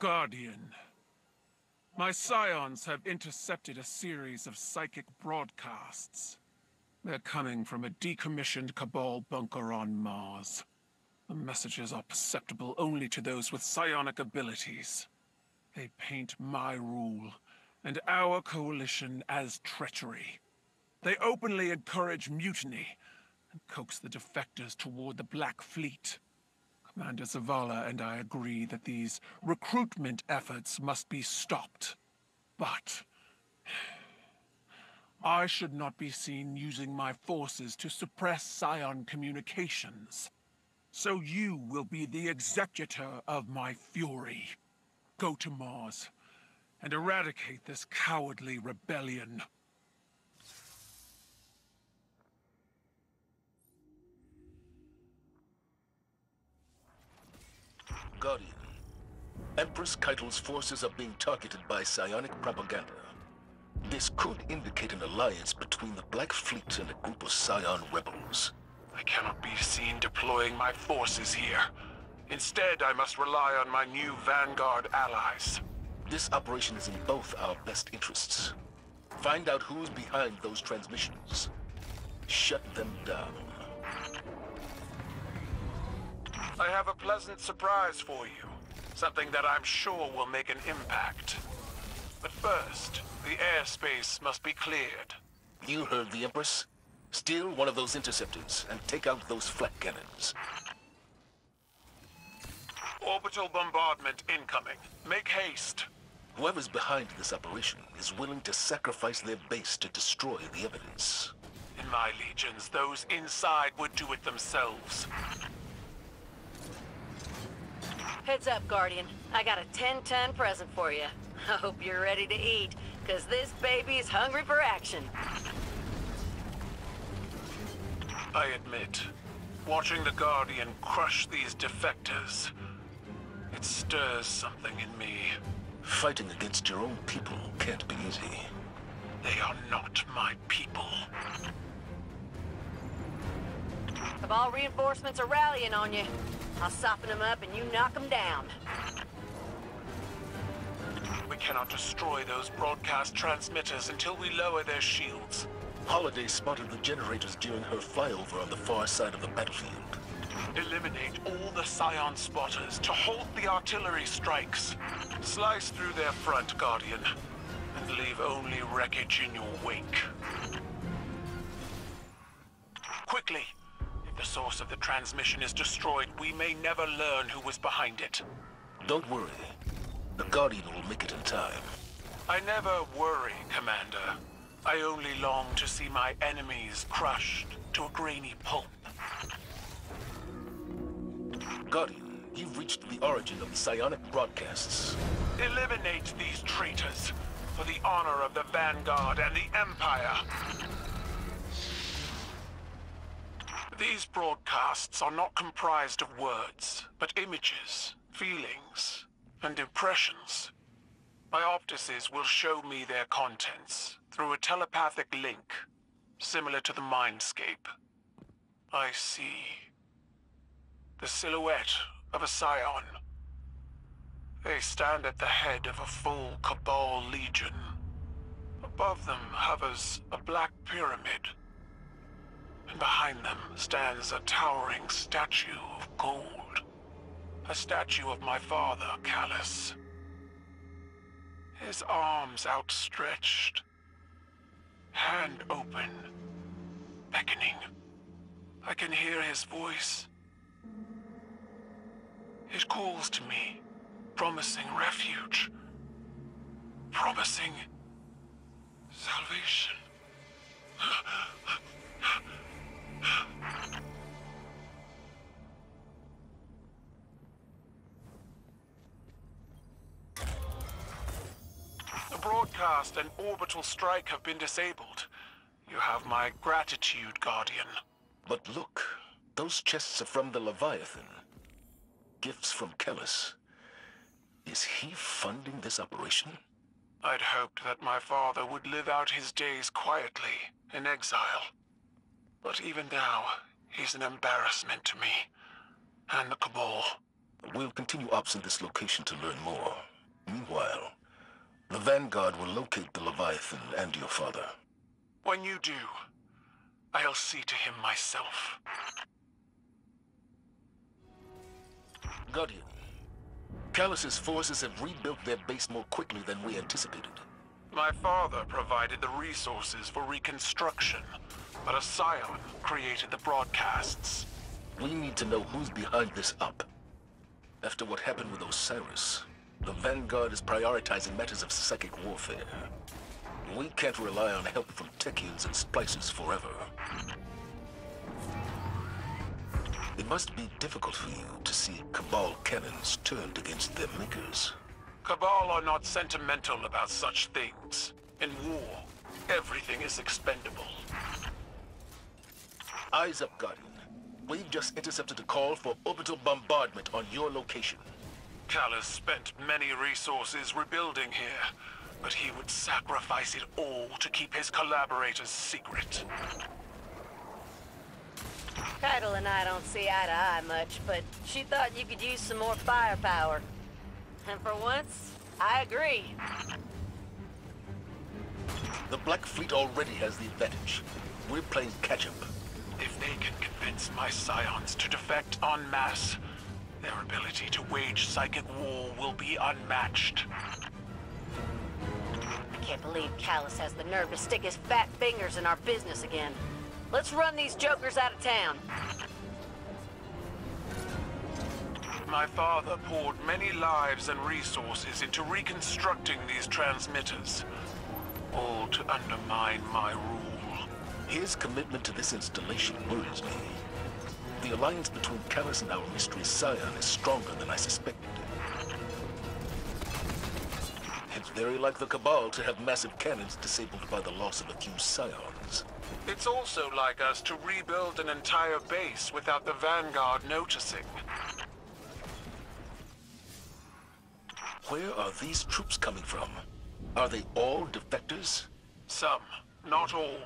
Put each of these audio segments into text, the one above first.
Guardian, my scions have intercepted a series of psychic broadcasts. They're coming from a decommissioned Cabal bunker on Mars. The messages are perceptible only to those with psionic abilities. They paint my rule and our coalition as treachery. They openly encourage mutiny and coax the defectors toward the Black Fleet. Commander Zavala and I agree that these recruitment efforts must be stopped. But I should not be seen using my forces to suppress Scion communications. So you will be the executor of my fury. Go to Mars and eradicate this cowardly rebellion. Guardian, Empress Keitel's forces are being targeted by psionic propaganda. This could indicate an alliance between the Black Fleet and a group of Scion rebels. I cannot be seen deploying my forces here. Instead, I must rely on my new Vanguard allies. This operation is in both our best interests. Find out who's behind those transmissions. Shut them down. I have a pleasant surprise for you. Something that I'm sure will make an impact. But first, the airspace must be cleared. You heard the Empress. Steal one of those interceptors and take out those flak cannons. Orbital bombardment incoming. Make haste. Whoever's behind this operation is willing to sacrifice their base to destroy the evidence. In my legions, those inside would do it themselves. Heads up, Guardian. I got a 10-ton present for you. I hope you're ready to eat, because this baby's hungry for action. I admit, watching the Guardian crush these defectors, it stirs something in me. Fighting against your own people can't be easy. They are not my people. Cabal reinforcements are rallying on you. I'll soften them up and you knock them down. We cannot destroy those broadcast transmitters until we lower their shields. Holiday spotted the generators during her flyover on the far side of the battlefield. Eliminate all the Scion spotters to halt the artillery strikes. Slice through their front, Guardian, and leave only wreckage in your wake. Quickly! If the source of the transmission is destroyed, we may never learn who was behind it. Don't worry. The Guardian will make it in time. I never worry, Commander. I only long to see my enemies crushed to a grainy pulp. Guardian, you've reached the origin of the psionic broadcasts. Eliminate these traitors, for the honor of the Vanguard and the Empire. These broadcasts are not comprised of words, but images, feelings, and impressions. My optices will show me their contents through a telepathic link, similar to the Mindscape. I see the silhouette of a Scion. They stand at the head of a full Cabal legion. Above them hovers a black pyramid, and behind them stands a towering statue of gold. A statue of my father, Calus. His arms outstretched, hand open, beckoning. I can hear his voice. It calls to me, promising refuge, promising salvation. The broadcast and orbital strike have been disabled. You have my gratitude, Guardian. But look, those chests are from the Leviathan. Gifts from Calus. Is he funding this operation? I'd hoped that my father would live out his days quietly, in exile. But even now, he's an embarrassment to me, and the Cabal. We'll continue ops in this location to learn more. Meanwhile, the Vanguard will locate the Leviathan and your father. When you do, I'll see to him myself. Guardian, Calus's forces have rebuilt their base more quickly than we anticipated. My father provided the resources for reconstruction, but a scion created the broadcasts. We need to know who's behind this up. After what happened with Osiris, the Vanguard is prioritizing matters of psychic warfare. We can't rely on help from Techians and splicers forever. It must be difficult for you to see Cabal cannons turned against their makers. Cabal are not sentimental about such things. In war, everything is expendable. Eyes up, Guardian. We've just intercepted a call for orbital bombardment on your location. Calus spent many resources rebuilding here, but he would sacrifice it all to keep his collaborators secret. Keitel and I don't see eye to eye much, but she thought you could use some more firepower. And for once, I agree. The Black Fleet already has the advantage. We're playing catch-up. If they can convince my scions to defect en masse, their ability to wage psychic war will be unmatched. I can't believe Calus has the nerve to stick his fat fingers in our business again. Let's run these jokers out of town. My father poured many lives and resources into reconstructing these transmitters, all to undermine my rule. His commitment to this installation worries me. The alliance between Calus and our mystery scion is stronger than I suspected. It's very like the Cabal to have massive cannons disabled by the loss of a few scions. It's also like us to rebuild an entire base without the Vanguard noticing. Where are these troops coming from? Are they all defectors? Some, not all.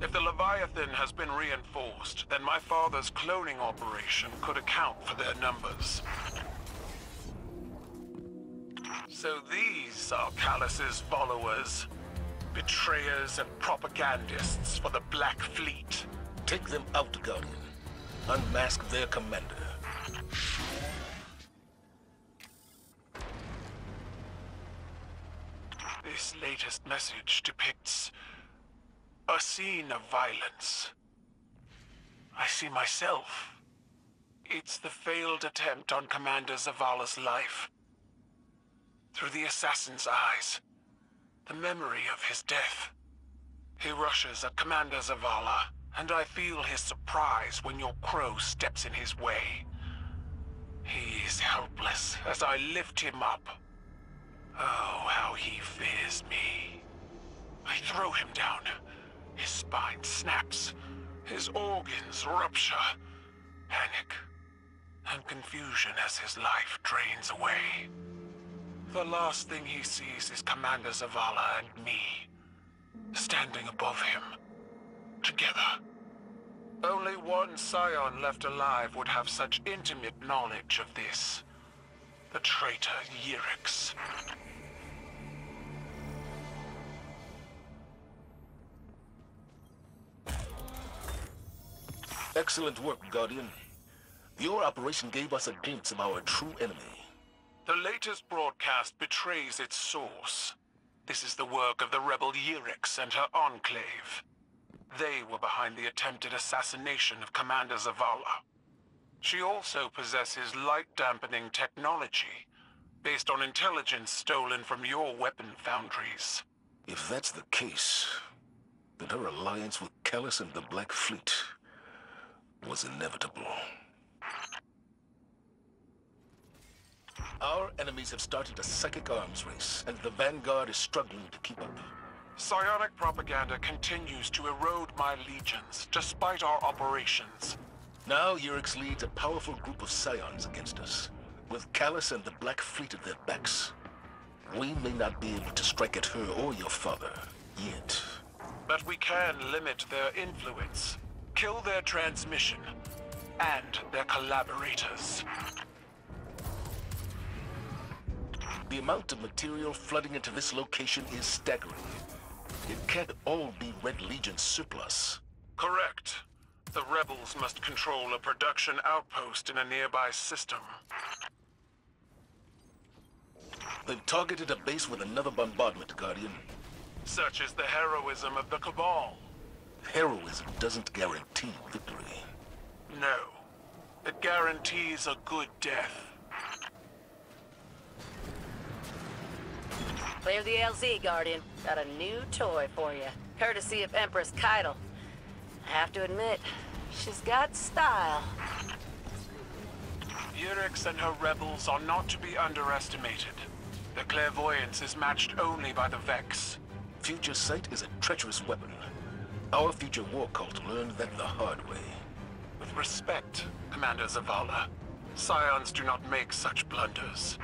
If the Leviathan has been reinforced, then my father's cloning operation could account for their numbers. So these are Calus's followers. Betrayers and propagandists for the Black Fleet. Take them out, Guardian. Unmask their commander. This latest message depicts a scene of violence. I see myself. It's the failed attempt on Commander Zavala's life. Through the assassin's eyes, the memory of his death. He rushes at Commander Zavala, and I feel his surprise when your crow steps in his way. He is helpless as I lift him up. Oh, how he fears me. I throw him down. His spine snaps. His organs rupture. Panic and confusion as his life drains away. The last thing he sees is Commander Zavala and me, standing above him, together. Only one scion left alive would have such intimate knowledge of this. The traitor Yriks. Excellent work, Guardian. Your operation gave us a glimpse of our true enemy. The latest broadcast betrays its source. This is the work of the rebel Yriks and her enclave. They were behind the attempted assassination of Commander Zavala. She also possesses light-dampening technology, based on intelligence stolen from your weapon foundries. If that's the case, then her alliance with Calus and the Black Fleet was inevitable. Our enemies have started a psychic arms race, and the Vanguard is struggling to keep up. Psionic propaganda continues to erode my legions, despite our operations. Now Yriks leads a powerful group of scions against us, with Calus and the Black Fleet at their backs. We may not be able to strike at her or your father, yet. But we can limit their influence, kill their transmission, and their collaborators. The amount of material flooding into this location is staggering. It can't all be Red Legion's surplus. Correct. The rebels must control a production outpost in a nearby system. They've targeted a base with another bombardment, Guardian. Such is the heroism of the Cabal. Heroism doesn't guarantee victory. No. It guarantees a good death. Clear the LZ, Guardian. Got a new toy for you. Courtesy of Empress Calus. I have to admit, she's got style. Yurix and her rebels are not to be underestimated. Their clairvoyance is matched only by the Vex. Future Sight is a treacherous weapon. Our future war cult learned that the hard way. With respect, Commander Zavala, Scions do not make such blunders.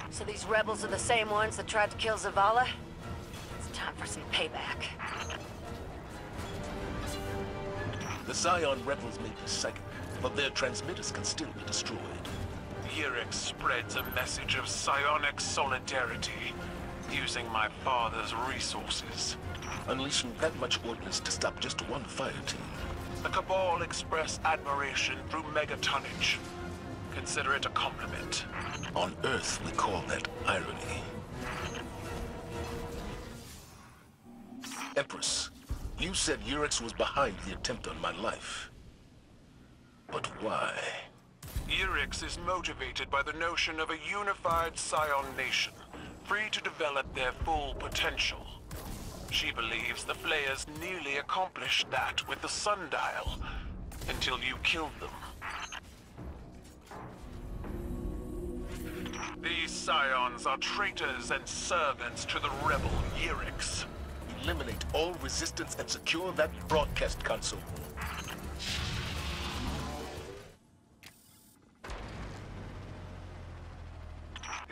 So these rebels are the same ones that tried to kill Zavala? It's time for some payback. The Scion rebels may be psychic, but their transmitters can still be destroyed. Yurix spreads a message of psionic solidarity, using my father's resources. Unleashing that much ordnance to stop just one fire team. The Cabal express admiration through megatonnage. Consider it a compliment. On Earth, we call that irony. Empress, you said Yurix was behind the attempt on my life. But why? Yurix is motivated by the notion of a unified Scion nation, free to develop their full potential. She believes the Flayers nearly accomplished that with the Sundial, until you killed them. These Scions are traitors and servants to the rebel Yurix. Eliminate all resistance and secure that broadcast console.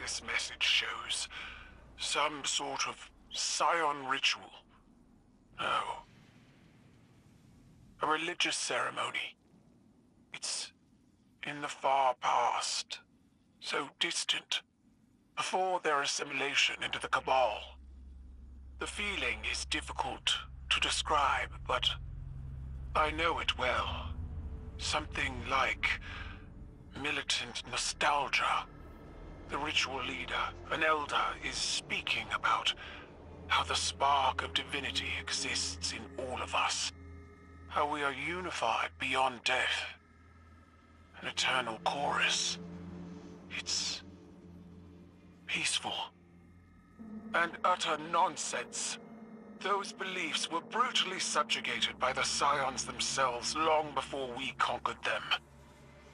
This message shows some sort of Scion ritual. No. A religious ceremony. It's in the far past. So distant. Before their assimilation into the Cabal. The feeling is difficult to describe, but I know it well. Something like militant nostalgia. The ritual leader, an elder, is speaking about how the spark of divinity exists in all of us. How we are unified beyond death. An eternal chorus. It's peaceful. And utter nonsense. Those beliefs were brutally subjugated by the Scions themselves long before we conquered them.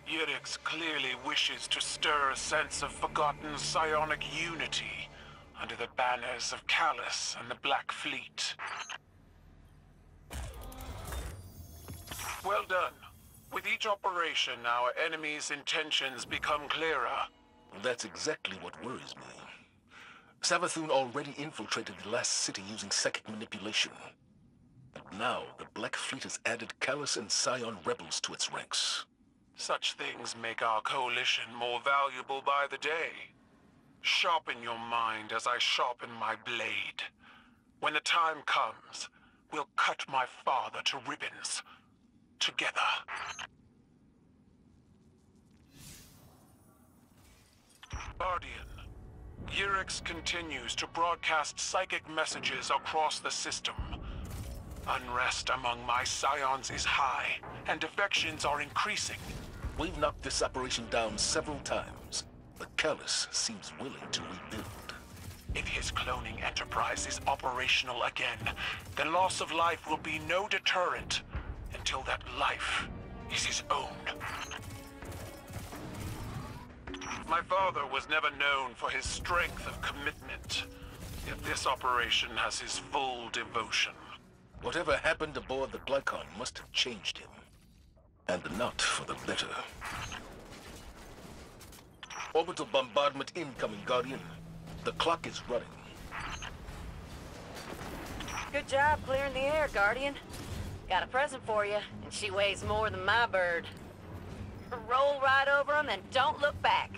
Yurix clearly wishes to stir a sense of forgotten psionic unity under the banners of Calus and the Black Fleet. Well done. With each operation, our enemy's intentions become clearer. That's exactly what worries me. Savathun already infiltrated the last city using psychic manipulation. And now, the Black Fleet has added Calus and Scion rebels to its ranks. Such things make our coalition more valuable by the day. Sharpen your mind as I sharpen my blade. When the time comes, we'll cut my father to ribbons. Together. Guardian, Yurix continues to broadcast psychic messages across the system. Unrest among my Scions is high, and defections are increasing. We've knocked this operation down several times, but Calus seems willing to rebuild. If his cloning enterprise is operational again, then loss of life will be no deterrent until that life is his own. My father was never known for his strength of commitment, yet this operation has his full devotion. Whatever happened aboard the Glycon must have changed him. And not for the better. Orbital bombardment incoming, Guardian. The clock is running. Good job clearing the air, Guardian. Got a present for you, and she weighs more than my bird. Roll right over them and don't look back.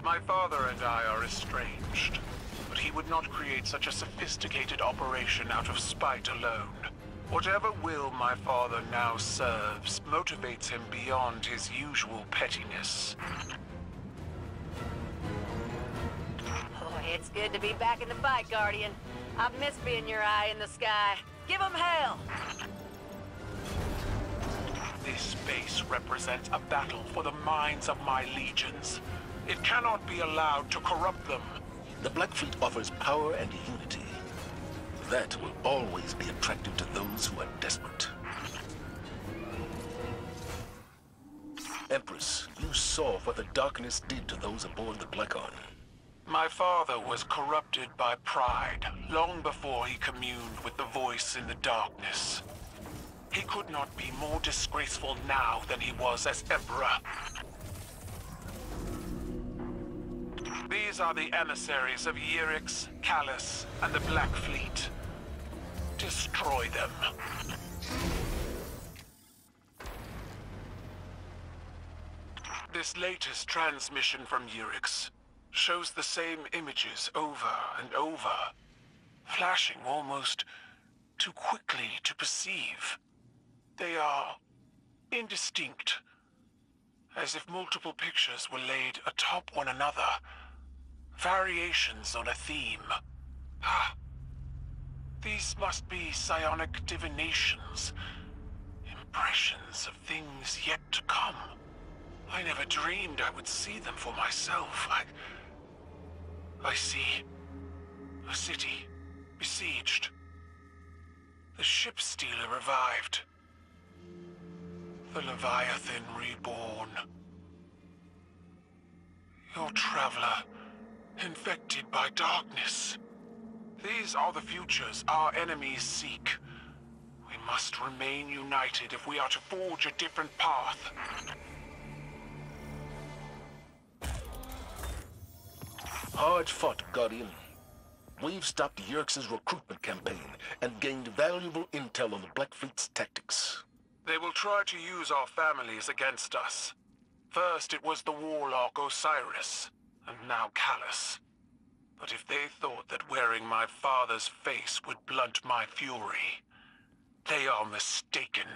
My father and I are estranged, but he would not create such a sophisticated operation out of spite alone. Whatever will my father now serves motivates him beyond his usual pettiness. Boy, it's good to be back in the fight, Guardian. I've missed being your eye in the sky. Give him hell! This base represents a battle for the minds of my legions. It cannot be allowed to corrupt them. The Black Fleet offers power and unity. That will always be attractive to those who are desperate. Empress, you saw what the darkness did to those aboard the Blacon. My father was corrupted by pride long before he communed with the voice in the darkness. He could not be more disgraceful now than he was as Emperor. These are the emissaries of Yriks, Calus, and the Black Fleet. Destroy them. This latest transmission from Yriks shows the same images over and over, flashing almost too quickly to perceive. They are indistinct, as if multiple pictures were laid atop one another, variations on a theme. Ah, these must be psionic divinations, impressions of things yet to come. I never dreamed I would see them for myself. I see a city besieged. The ship stealer revived. The Leviathan reborn. Your traveler, infected by darkness. These are the futures our enemies seek. We must remain united if we are to forge a different path. Hard fought, Guardian. We've stopped Yriks' recruitment campaign and gained valuable intel on the Black Fleet's tactics. They will try to use our families against us. First it was the warlock Osiris, and now Calus. But if they thought that wearing my father's face would blunt my fury, they are mistaken.